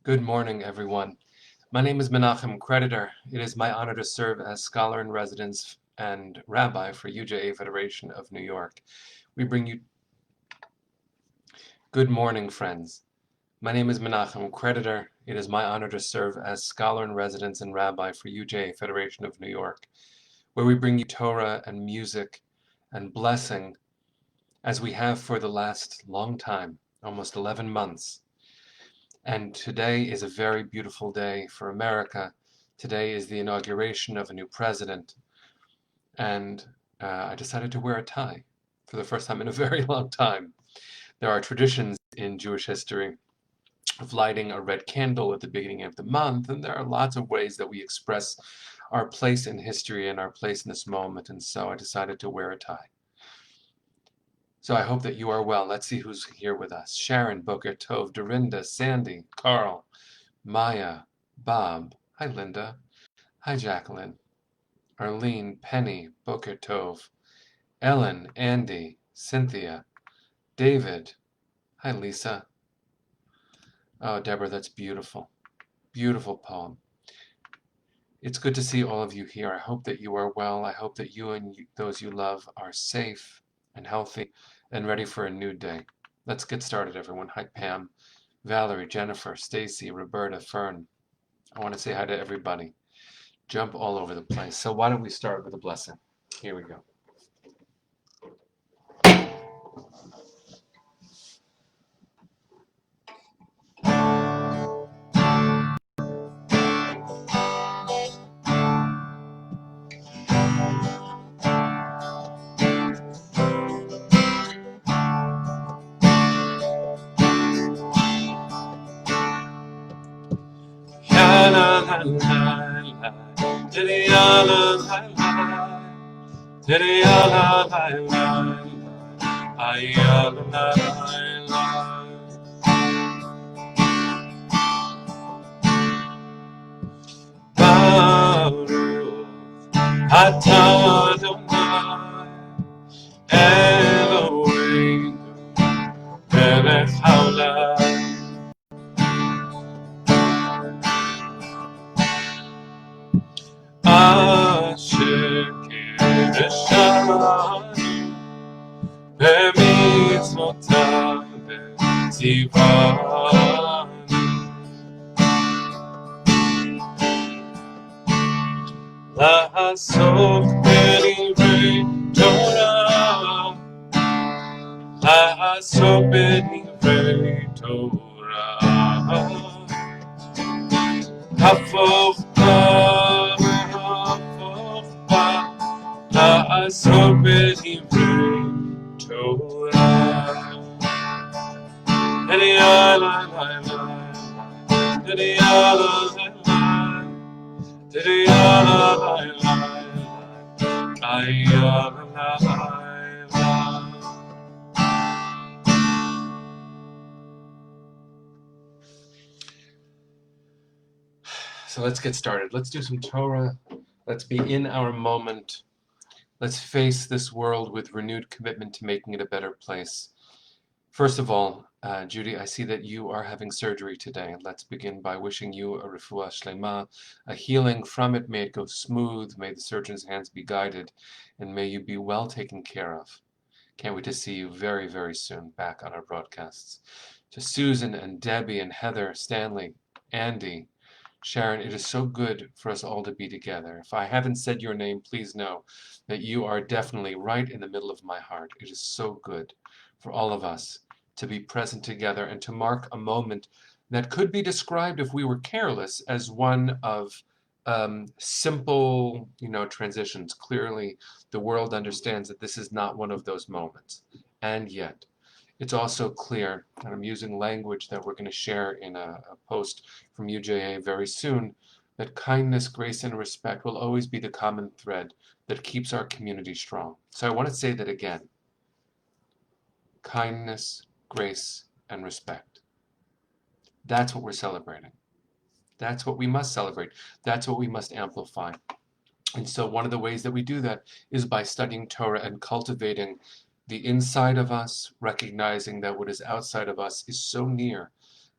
Good morning, everyone. My name is Menachem Creditor. It is my honor to serve as scholar in residence and rabbi for UJA Federation of New York. We bring you good morning, friends. My name is Menachem Creditor. It is my honor to serve as scholar in residence and rabbi for UJA Federation of New York, where we bring you Torah and music and blessing as we have for the last long time, almost 11 months. And today is a very beautiful day for America. Today is the inauguration of a new president, and I decided to wear a tie for the first time in a very long time. There are traditions in Jewish history of lighting a red candle at the beginning of the month, and there are lots of ways that we express our place in history and our place in this moment, and so I decided to wear a tie. So I hope that you are well. Let's see who's here with us. Sharon, Boker Tov, Dorinda, Sandy, Carl, Maya, Bob, hi Linda, hi Jacqueline, Arlene, Penny, Boker Tov, Ellen, Andy, Cynthia, David, hi Lisa. Oh, Deborah, that's beautiful. Beautiful poem. It's good to see all of you here. I hope that you are well. I hope that you and those you love are safe and healthy and ready for a new day. Let's get started, everyone. Hi, Pam, Valerie, Jennifer, Stacy, Roberta, Fern. I want to say hi to everybody. Jump all over the place. So why don't we start with a blessing? Here we go. Baruch atah Adonai Eloheinu melech haolam asher kireshanu b'mitzvotav v'tzivanu לעסוק בדברי תורה, לעסוק בדברי תורה, הפוך בה והפוך בה, לעסוק בדברי תורה. Lidia la la la, Lidia la la la, Lidia la la la, Lidia la la la. So let's get started. Let's do some Torah. Let's be in our moment. Let's face this world with renewed commitment to making it a better place. First of all, Judy, I see that you are having surgery today. Let's begin by wishing you a refuah shlema, a healing from it. May it go smooth. May the surgeon's hands be guided, and may you be well taken care of. Can't wait to see you very, very soon back on our broadcasts. To Susan and Debbie and Heather, Stanley, Andy, Sharon, it is so good for us all to be together. If I haven't said your name, please know that you are definitely right in the middle of my heart. It is so good for all of us to be present together and to mark a moment that could be described, if we were careless, as one of simple, transitions. Clearly, the world understands that this is not one of those moments. And yet, it's also clear, and I'm using language that we're going to share in a post from UJA very soon, that kindness, grace, and respect will always be the common thread that keeps our community strong. So I want to say that again. Kindness, grace, and respect. That's what we're celebrating. That's what we must celebrate. That's what we must amplify. And so one of the ways that we do that is by studying Torah and cultivating the inside of us, recognizing that what is outside of us is so near,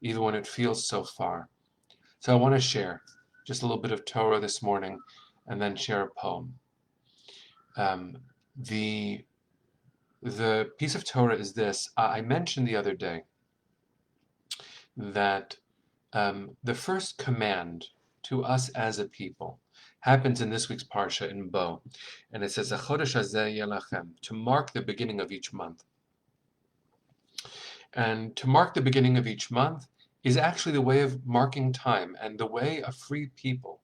even when it feels so far. So I want to share just a little bit of Torah this morning and then share a poem. Um, the piece of Torah is this. I mentioned the other day that the first command to us as a people happens in this week's Parsha in Bo. And it says, "Chodesh hazeh yelachem," to mark the beginning of each month. And to mark the beginning of each month is actually the way of marking time, and the way a free people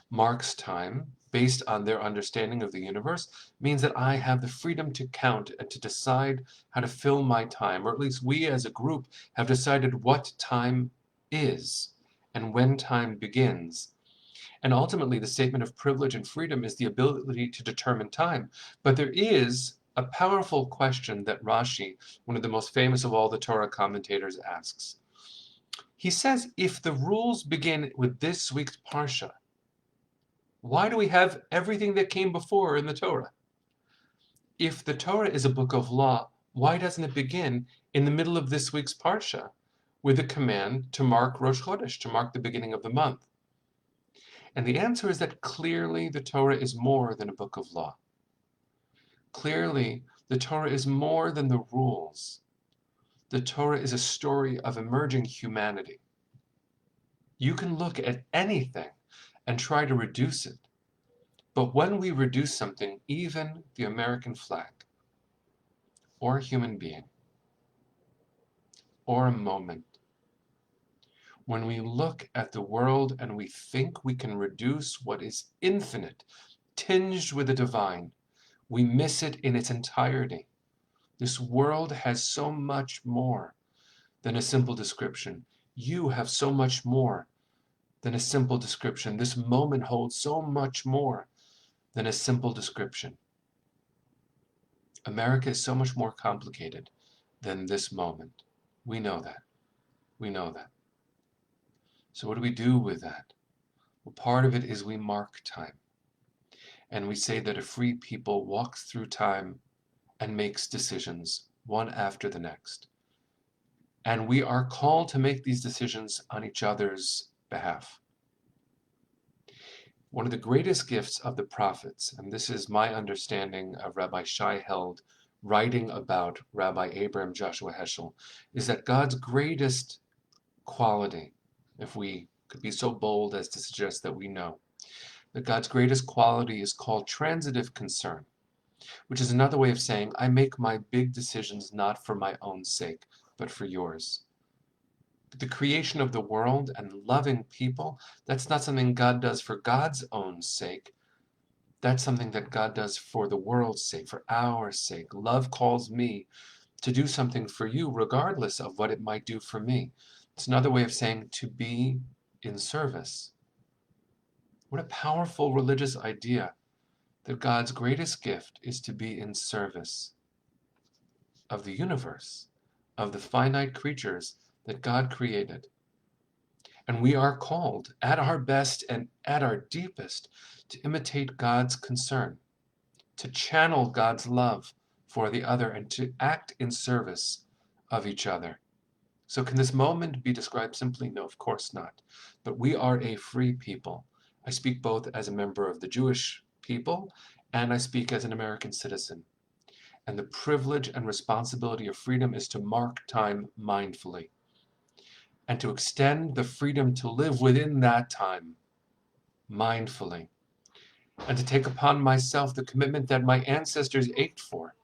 marks time based on their understanding of the universe means that I have the freedom to count and to decide how to fill my time, or at least we as a group have decided what time is and when time begins. And ultimately, the statement of privilege and freedom is the ability to determine time. But there is a powerful question that Rashi, one of the most famous of all the Torah commentators, asks. He says, if the rules begin with this week's Parsha, why do we have everything that came before in the Torah? If the Torah is a book of law, why doesn't it begin in the middle of this week's Parsha with a command to mark Rosh Chodesh, to mark the beginning of the month? And the answer is that clearly the Torah is more than a book of law. Clearly, the Torah is more than the rules. The Torah is a story of emerging humanity. You can look at anything and try to reduce it. But when we reduce something, even the American flag, or a human being, or a moment, when we look at the world and we think we can reduce what is infinite, tinged with the divine, we miss it in its entirety. This world has so much more than a simple description. You have so much more than a simple description. This moment holds so much more than a simple description. America is so much more complicated than this moment. We know that. We know that. So what do we do with that? Well, part of it is we mark time. And we say that a free people walks through time and makes decisions, one after the next. And we are called to make these decisions on each other's behalf. One of the greatest gifts of the prophets, and this is my understanding of Rabbi Shai Held writing about Rabbi Abraham Joshua Heschel, is that God's greatest quality, if we could be so bold as to suggest that we know, that God's greatest quality is called transitive concern, which is another way of saying, I make my big decisions not for my own sake, but for yours. The creation of the world and loving people, that's not something God does for God's own sake. That's something that God does for the world's sake, for our sake. Love calls me to do something for you, regardless of what it might do for me. It's another way of saying to be in service. What a powerful religious idea that God's greatest gift is to be in service of the universe, of the finite creatures that God created. And we are called, at our best and at our deepest, to imitate God's concern, to channel God's love for the other, and to act in service of each other. So can this moment be described simply? No, of course not. But we are a free people. I speak both as a member of the Jewish people, and I speak as an American citizen. And the privilege and responsibility of freedom is to mark time mindfully, and to extend the freedom to live within that time mindfully, and to take upon myself the commitment that my ancestors ached for.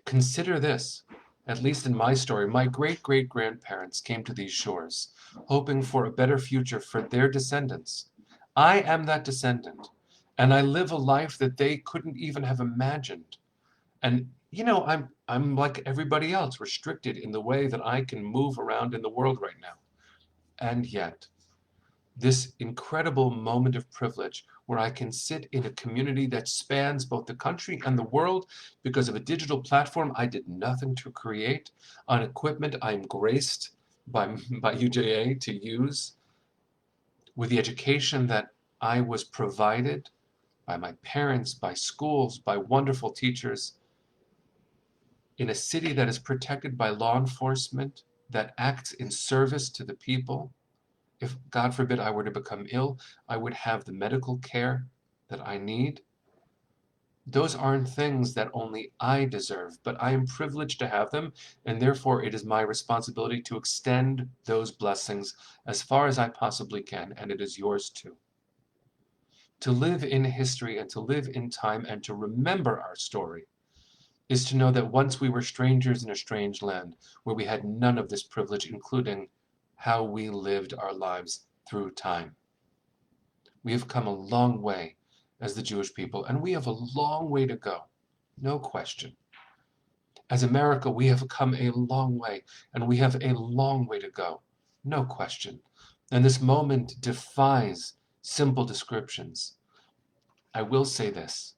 Consider this, at least in my story, my great-great-grandparents came to these shores, hoping for a better future for their descendants. I am that descendant, and I live a life that they couldn't even have imagined. And I'm like everybody else, restricted in the way that I can move around in the world right now. And yet, this incredible moment of privilege where I can sit in a community that spans both the country and the world because of a digital platform I did nothing to create, on equipment I am graced by UJA to use, with the education that I was provided by my parents, by schools, by wonderful teachers, in a city that is protected by law enforcement, that acts in service to the people. If, God forbid, I were to become ill, I would have the medical care that I need. Those aren't things that only I deserve, but I am privileged to have them, and therefore it is my responsibility to extend those blessings as far as I possibly can, and it is yours too. To live in history and to live in time and to remember our story is to know that once we were strangers in a strange land where we had none of this privilege, including how we lived our lives through time. We have come a long way as the Jewish people, and we have a long way to go, no question. As America, we have come a long way, and we have a long way to go, no question. And this moment defies simple descriptions. I will say this,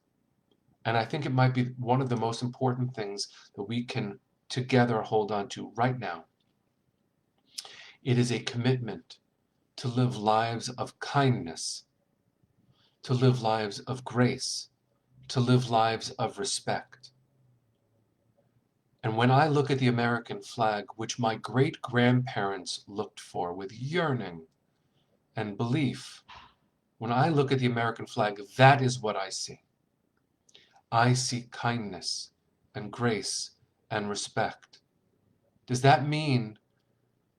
and I think it might be one of the most important things that we can together hold on to right now. It is a commitment to live lives of kindness, to live lives of grace, to live lives of respect. And when I look at the American flag, which my great-grandparents looked for with yearning and belief, when I look at the American flag, that is what I see. I see kindness and grace and respect. Does that mean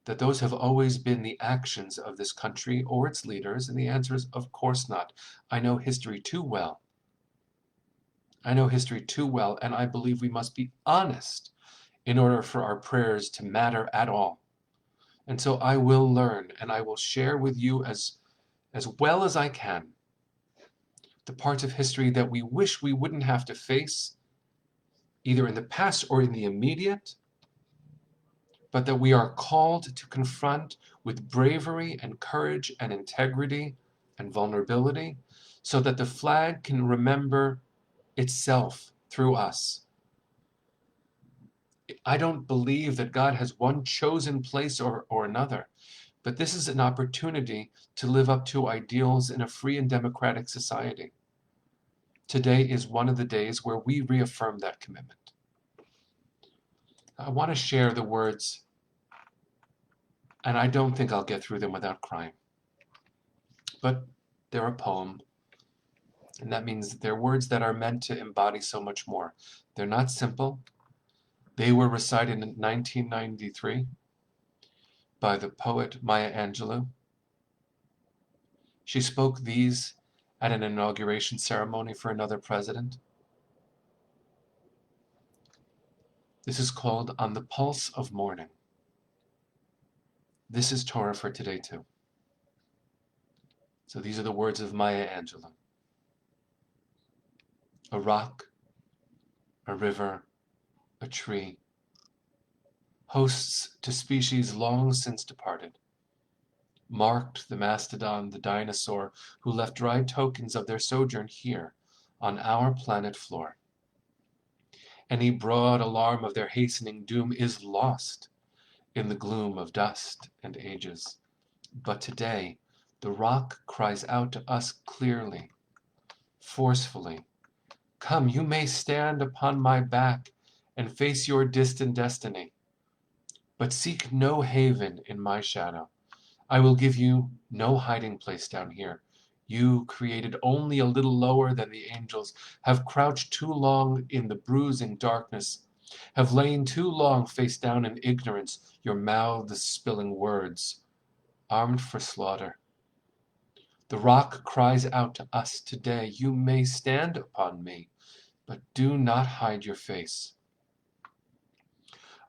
that those have always been the actions of this country or its leaders? And the answer is, of course not. I know history too well. I know history too well, and I believe we must be honest in order for our prayers to matter at all. And so I will learn, and I will share with you as well as I can the parts of history that we wish we wouldn't have to face, either in the past or in the immediate, but that we are called to confront with bravery and courage and integrity and vulnerability, so that the flag can remember itself through us. I don't believe that God has one chosen place or another, but this is an opportunity to live up to ideals in a free and democratic society. Today is one of the days where we reaffirm that commitment. I want to share the words, and I don't think I'll get through them without crying, but they're a poem, and that means they're words that are meant to embody so much more. They're not simple. They were recited in 1993 by the poet Maya Angelou. She spoke these at an inauguration ceremony for another president. This is called On the Pulse of Morning. This is Torah for today too. So these are the words of Maya Angelou. A rock, a river, a tree, hosts to species long since departed, marked the mastodon, the dinosaur, who left dry tokens of their sojourn here on our planet floor. Any broad alarm of their hastening doom is lost in the gloom of dust and ages. But today, the rock cries out to us clearly, forcefully, "Come, you may stand upon my back and face your distant destiny, but seek no haven in my shadow. I will give you no hiding place down here. You, created only a little lower than the angels, have crouched too long in the bruising darkness, have lain too long face down in ignorance, your mouths spilling words, armed for slaughter. The rock cries out to us today, you may stand upon me, but do not hide your face."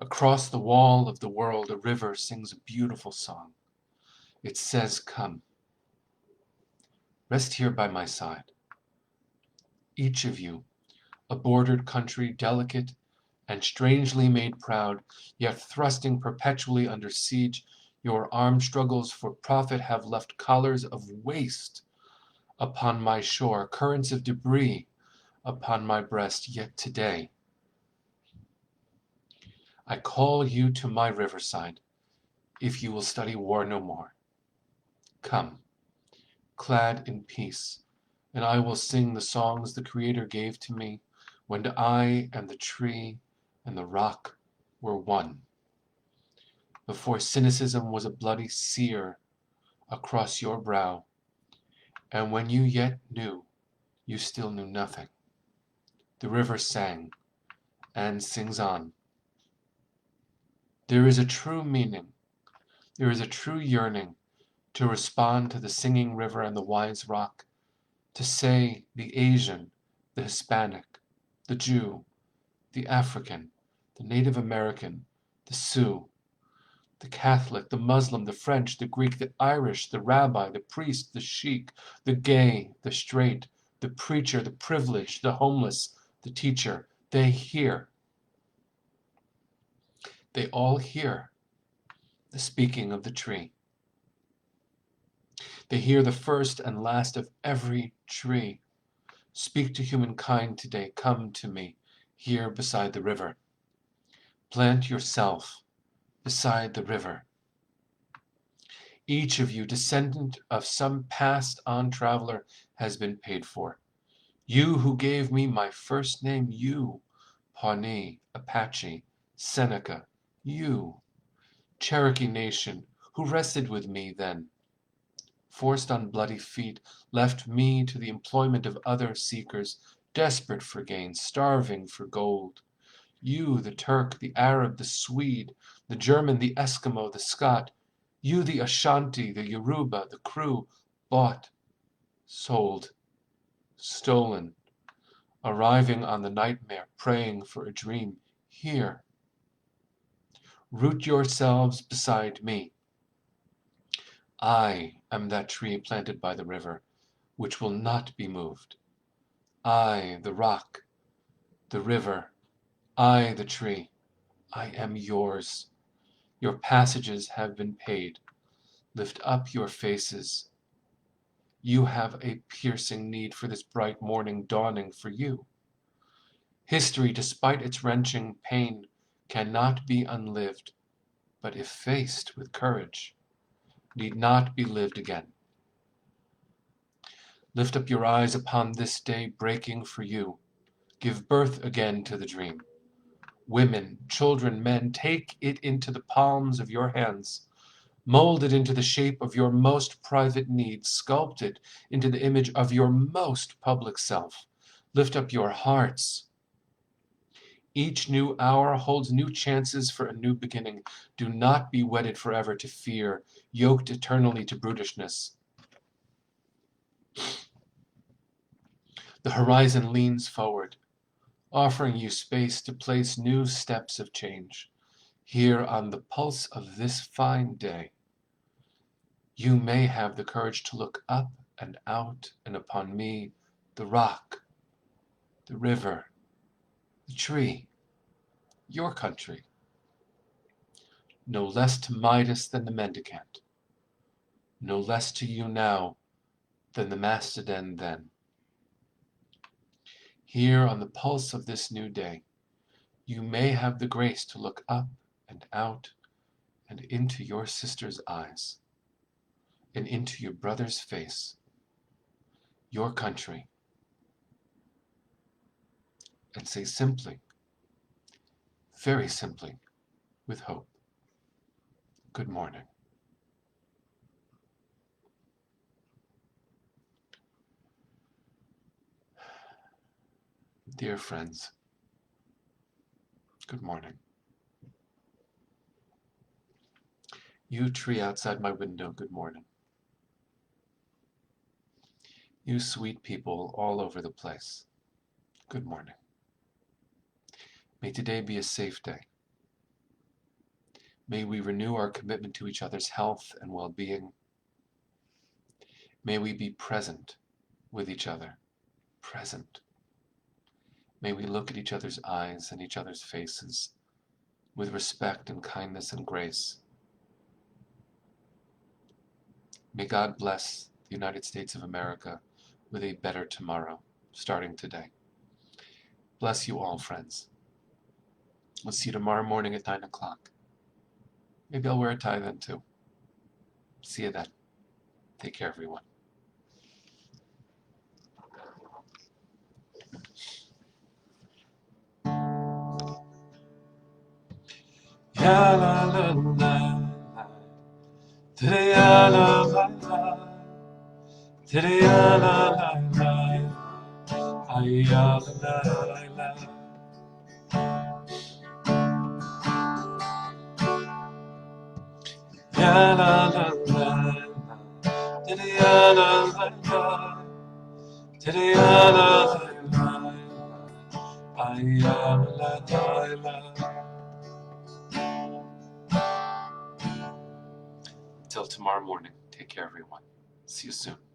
Across the wall of the world, a river sings a beautiful song. It says, "Come, rest here by my side. Each of you, a bordered country, delicate and strangely made proud, yet thrusting perpetually under siege, your armed struggles for profit have left collars of waste upon my shore, currents of debris upon my breast. Yet today, I call you to my riverside, if you will study war no more. Come, clad in peace, and I will sing the songs the Creator gave to me when I and the tree and the rock were one. before cynicism was a bloody sear across your brow, and when you yet knew, you still knew nothing. The river sang, and sings on. There is a true meaning, there is a true yearning to respond to the singing river and the wise rock, to say the Asian, the Hispanic, the Jew, the African, the Native American, the Sioux, the Catholic, the Muslim, the French, the Greek, the Irish, the rabbi, the priest, the sheik, the gay, the straight, the preacher, the privileged, the homeless, the teacher. They hear. They all hear the speaking of the tree. They hear the first and last of every tree. Speak to humankind today. Come to me, here beside the river. Plant yourself beside the river. Each of you, descendant of some passed-on traveler, has been paid for. You who gave me my first name, you, Pawnee, Apache, Seneca, you, Cherokee Nation, who rested with me then, forced on bloody feet, left me to the employment of other seekers, desperate for gain, starving for gold. You, the Turk, the Arab, the Swede, the German, the Eskimo, the Scot, you, the Ashanti, the Yoruba, the Kru, bought, sold, stolen, arriving on the nightmare, praying for a dream. Here, root yourselves beside me. I am that tree planted by the river, which will not be moved. I, the rock, the river, I, the tree, I am yours. Your passages have been paid. Lift up your faces. You have a piercing need for this bright morning dawning for you. History, despite its wrenching pain, cannot be unlived, but if faced with courage, need not be lived again. Lift up your eyes upon this day breaking for you. Give birth again to the dream. Women, children, men, take it into the palms of your hands. Mold it into the shape of your most private needs. Sculpt it into the image of your most public self. Lift up your hearts. Each new hour holds new chances for a new beginning. Do not be wedded forever to fear, yoked eternally to brutishness. The horizon leans forward, offering you space to place new steps of change. Here on the pulse of this fine day, you may have the courage to look up and out and upon me, the rock, the river, the tree, your country, no less to Midas than the mendicant, no less to you now than the mastodon then. Here on the pulse of this new day, you may have the grace to look up and out and into your sister's eyes and into your brother's face, your country, and say simply, very simply, with hope, good morning. Dear friends, good morning. You tree outside my window, good morning. You sweet people all over the place, good morning. May today be a safe day. May we renew our commitment to each other's health and well-being. May we be present with each other, present. May we look at each other's eyes and each other's faces with respect and kindness and grace. May God bless the United States of America with a better tomorrow, starting today. Bless you all, friends. We'll see you tomorrow morning at 9 o'clock. Maybe I'll wear a tie then too. See you then. Take care, everyone. La la la la. Tiddy-ya-la-la-la. Tiddy-ya-la-la-la. Ay-ya-la-la-la. Ya-la-la-la-la. Tiddy-ya-la-la-la. Tiddy-ya-la-la-la. Ay-ya-la-la-la. Till tomorrow morning, take care, everyone. See you soon.